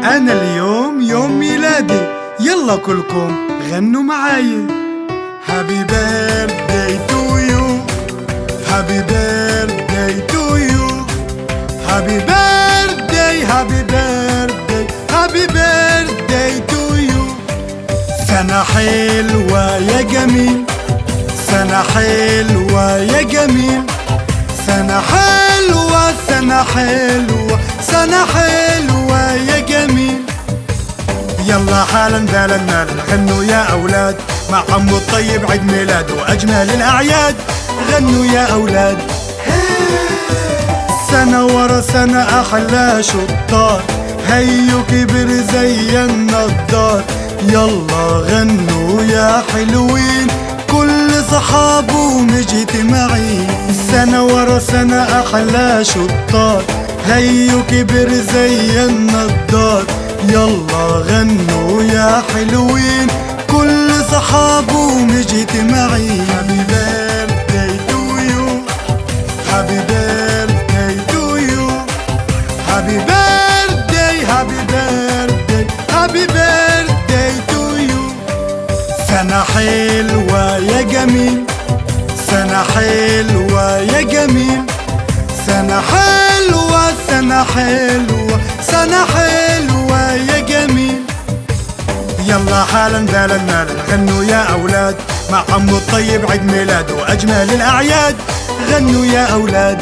أنا اليوم يوم ميلادي، يلا كلكم غنوا معايا. Happy birthday to you, happy birthday to you, happy birthday, happy birthday, happy birthday to you. سنة حلوة يا جميل، سنة حلوة يا جميل، سنة حلوة، سنة حلوة، سنة حلوة يا جميل. يلا حالا بالا مالا غنوا يا أولاد، مع عمو الطيب عيد ميلاده وأجمل الأعياد. غنوا يا أولاد. سنة ورا سنة أحلى شطار، هيو كبر زي النضار. يلا غنوا يا حلوين، كل صحابه مجتمعين. سنة ورا سنة أحلى شطار، هيو كبر زي النضار. يلا غنوا يا حلوين، كل صحابه مجتمعين. Happy birthday to you, happy birthday to you, happy birthday, happy birthday, happy birthday to you. سنة حلوة يا جميل، سنة حلوة يا جميل، سنة حلوة، سنة حلوة، سنة حلوة يا جميل. يلا حالا بالا مالا غنوا يا أولاد، مع عمو الطيب عيد ميلاده وأجمل الأعياد. غنوا يا أولاد.